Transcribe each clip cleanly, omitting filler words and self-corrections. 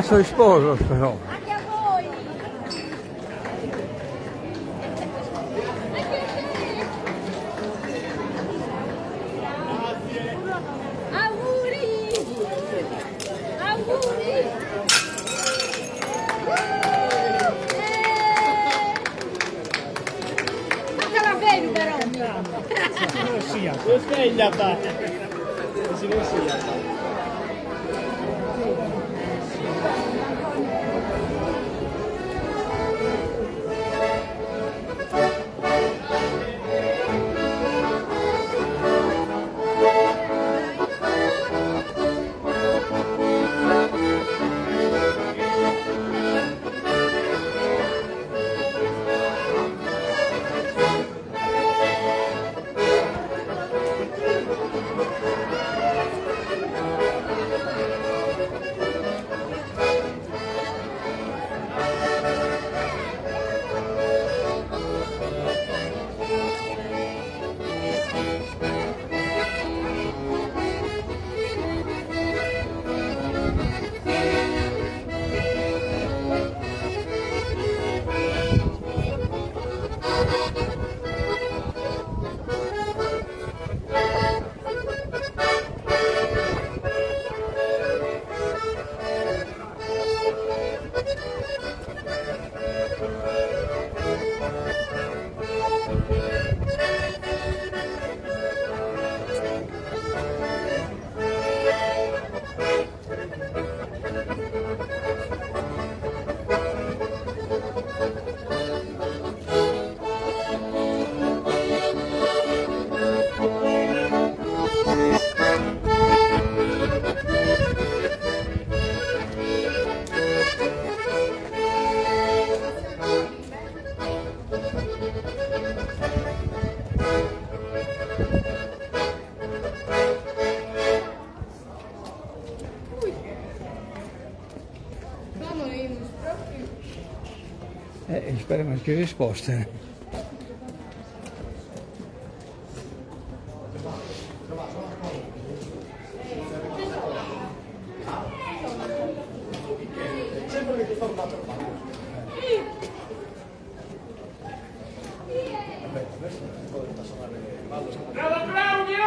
Sono sposo però. Anche a voi! Auguri! Auguri! Fatela bene però! Non svegliata! Si non sia. Speriamo più risposte. Bravo Claudio!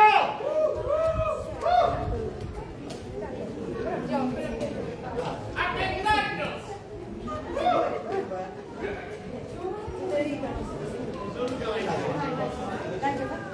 Grazie.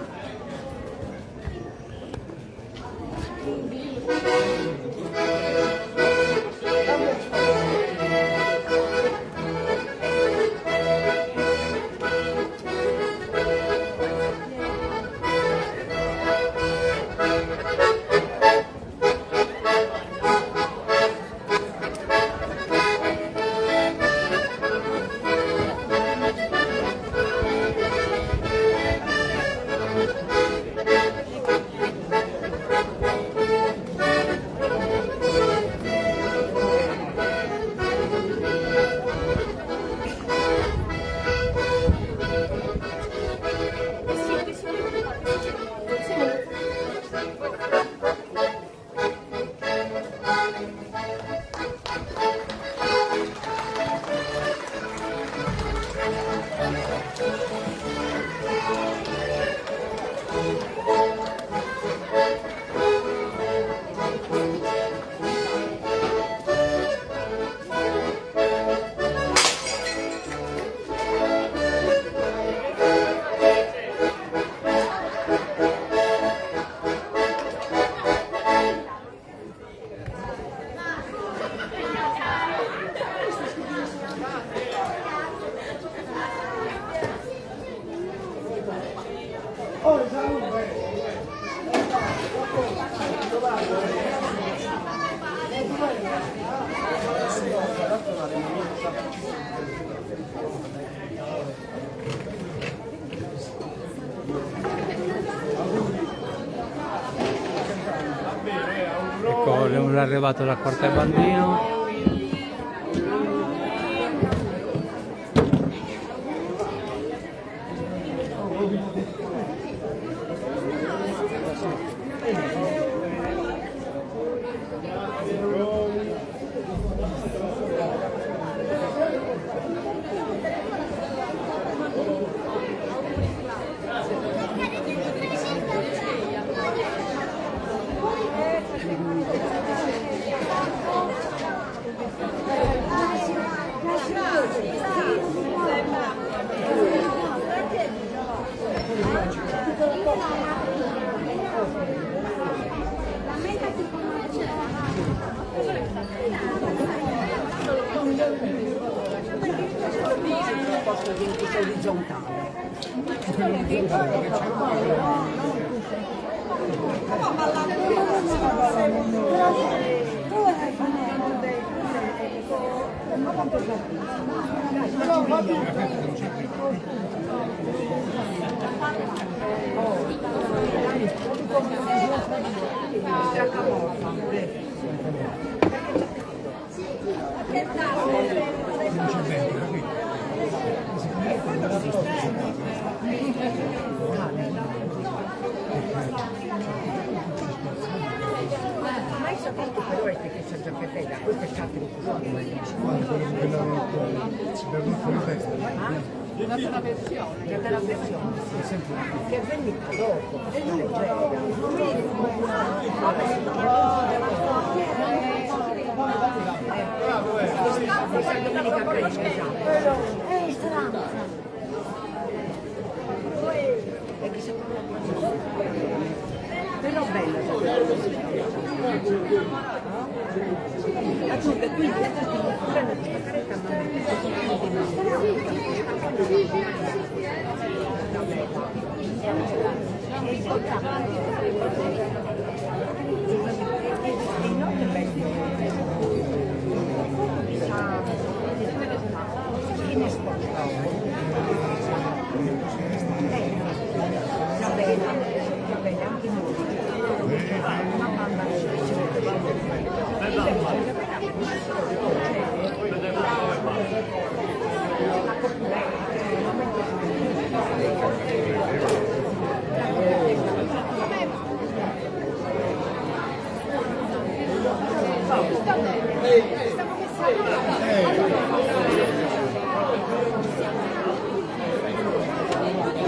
Ecco, è arrivato da Quartier Bambino. Che è venuto dopo, domenica cresce, però bella, aggiunge quindi prendo questa caretta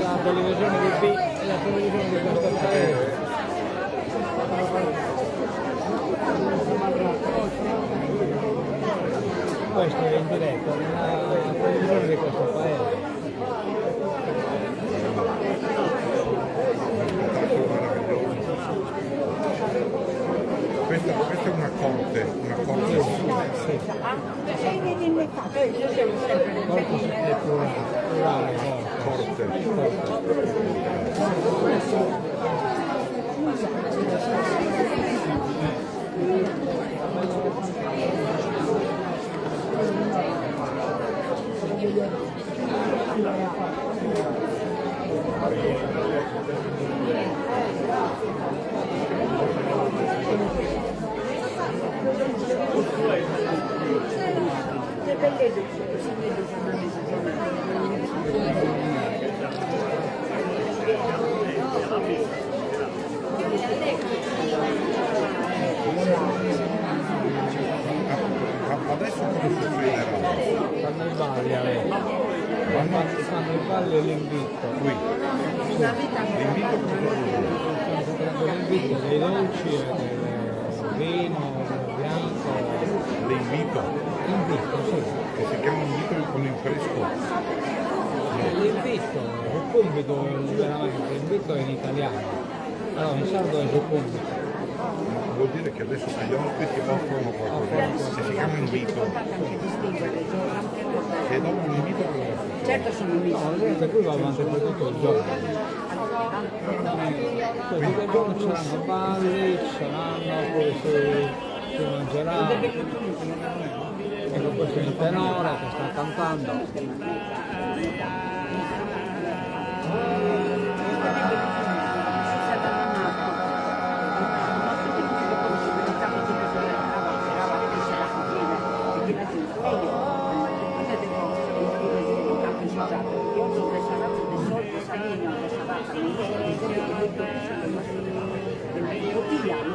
La televisione del B e la televisione di questo paese. Questo è in diretta, la televisione di questo paese. Questa è una corte Sì. Corte è plurale, corte. Adesso come succederà? fanno i balli, fanno i balli e l'invito. Qui. L'invito L'invito dei dolci e del vino, del bianco. l'invito, L'invito, sì. che si chiama invito con il fresco. L'invito, succumbito, veramente, l'invito è in italiano. Allora, in sardo è succumbito. Vuol dire che adesso se gli ospiti offrono qualcosa, se si chiama invito, e dopo un invito certo sono invito. Per cui va avanti per tutto il giorno. Poi tutto il giorno saranno balli, saranno, poi si mangerà. Ecco, questo è il tenore che sta cantando.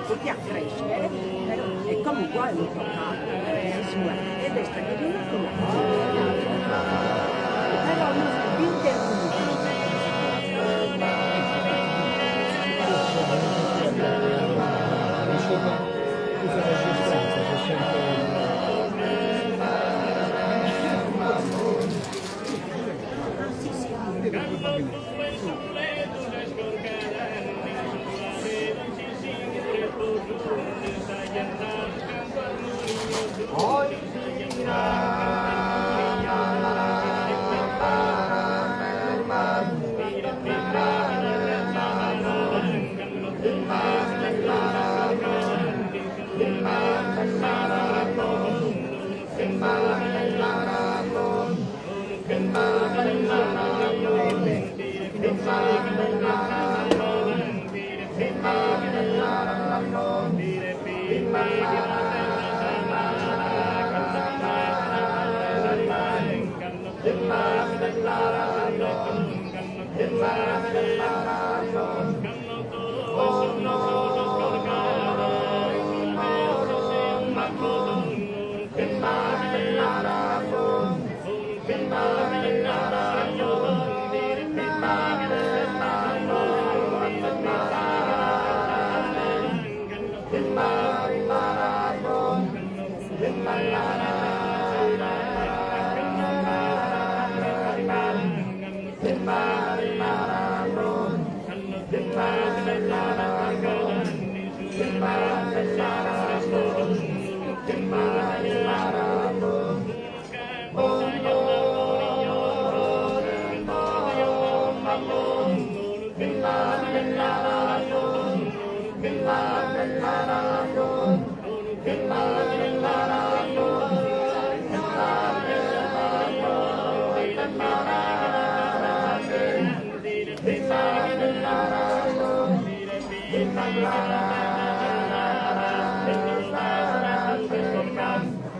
Tutti a crescere e comunque è molto caro ed è stato venuto però non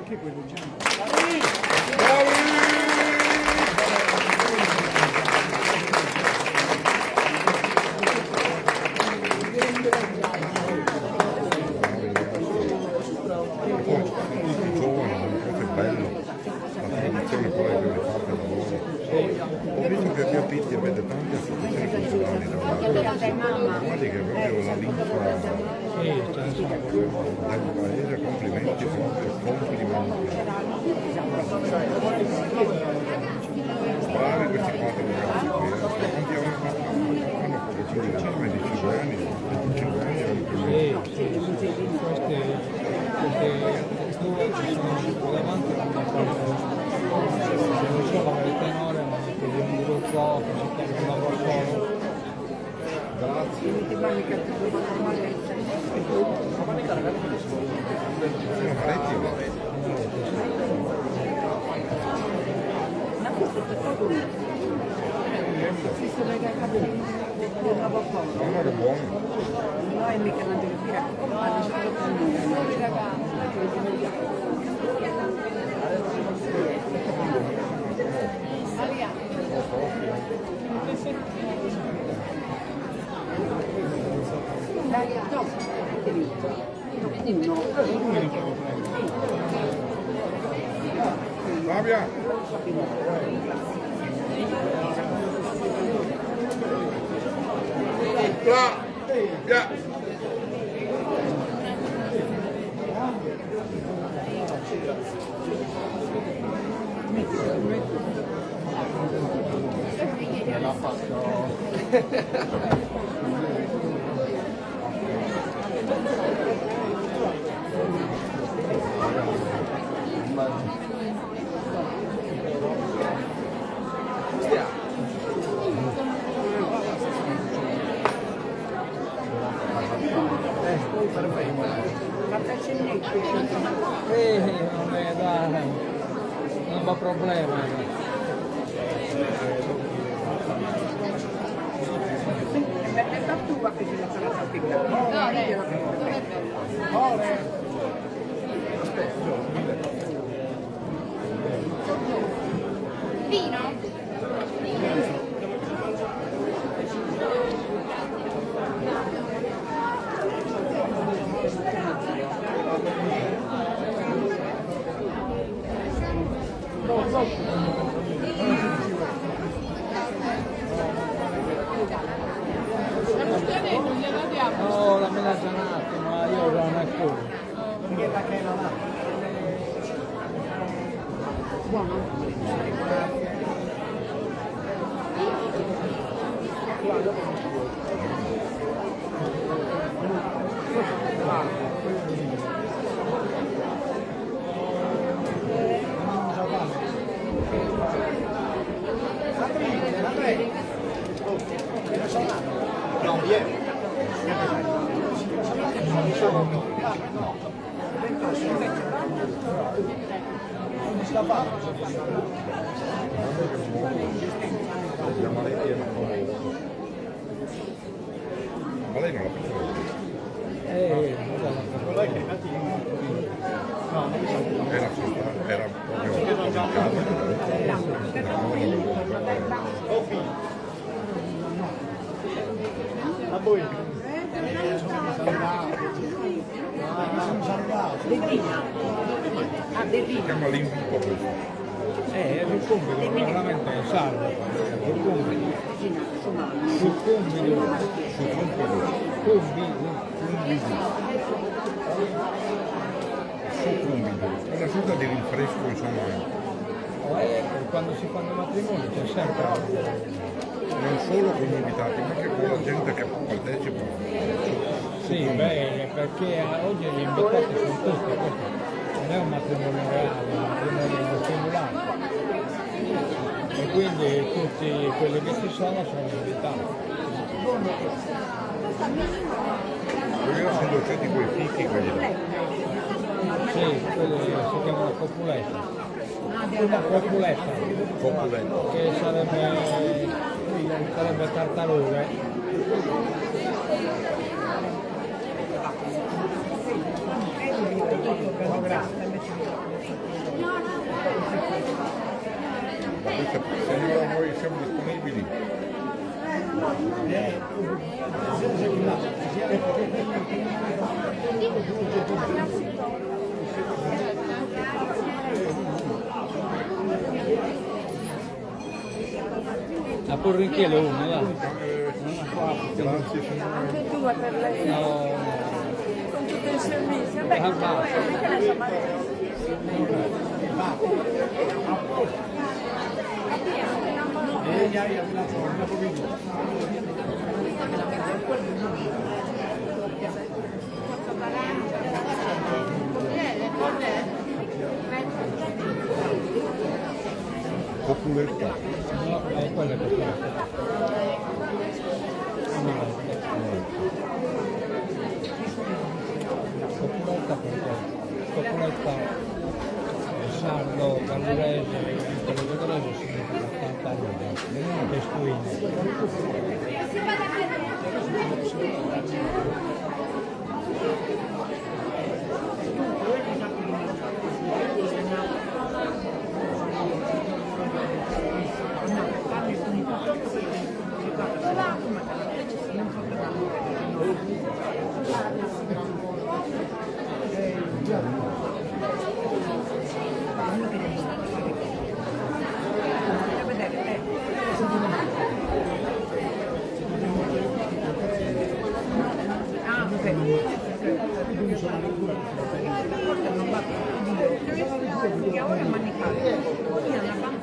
intervenuto. Ho visto che a Pitti avete tante associazioni culturali da guardi che proprio la linfa del paese, complimenti proprio, complimenti. Bravi questi 4 ragazzi qui, quanti hanno pochissimi, 25 anni, 25 anni hanno più. Queste due ci sono davanti a non so come il tenore, ma anche di un gruppo che si chiama Laboratorio. Grazie. Sono parecchi no, che buono. No, è mica una dire, adesso lo prendo. Fabia! Fabia! L'ha fatto. Non è da È tortuga che si lascia la salpicca. Vino? No, la menaggia un attimo, io non è quello. Ma lei non la faceva? Era si chiama l'invito questo. È il compito, veramente è salvo. Il compito. Sul compito. È una sorta di rinfresco, insomma, Quando si fanno matrimoni c'è sempre non solo con gli invitati, ma anche con la gente che partecipa. sì, beh, perché oggi gli invitati sono tutti, questo non è un matrimonio reale, è un matrimonio simulato. E quindi tutti quelli che ci sono invitati. Io sono docenti quei fichi, quelli là. Sì, quelli si chiamano copuletta. Una copuletta, Copuletto. che sarebbe tartarughe. Signora, noi siamo disponibili. La porrichielo uno, dai. Grazie signora. Due per lei. No, Con tutto il servizio. Beh, Ah, va. perché lei sa male? Copuletta. no, è quella che fa. Copuletta perché? Copuletta sardo, gallurese, interlocutore significa tartaruga, testuino. Che ora è manicato.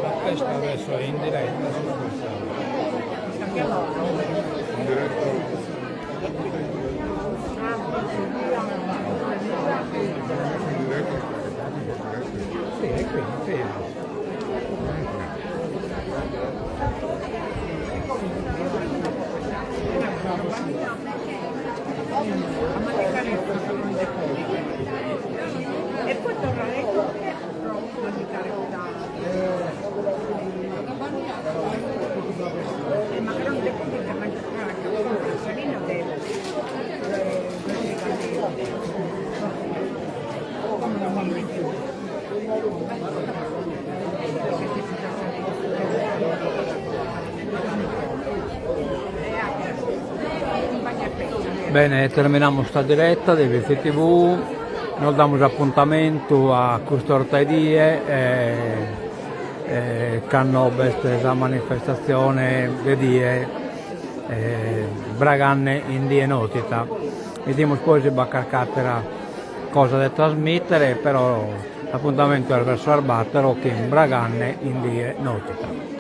La festa adesso è in diretta su questa. In diretta. In diretta. fermo. E poi tornare a mangiare ma che non devo dire che mangiare la salina deve Bene, terminamos esta diretta di VC TV. Nos damos appuntamento a quest'orta die canno questa manifestazione di die Braganne in die notita. Vediamo poi se baccarcattera cosa da trasmettere, però l'appuntamento è verso Arbatero che in Braganne in die notita.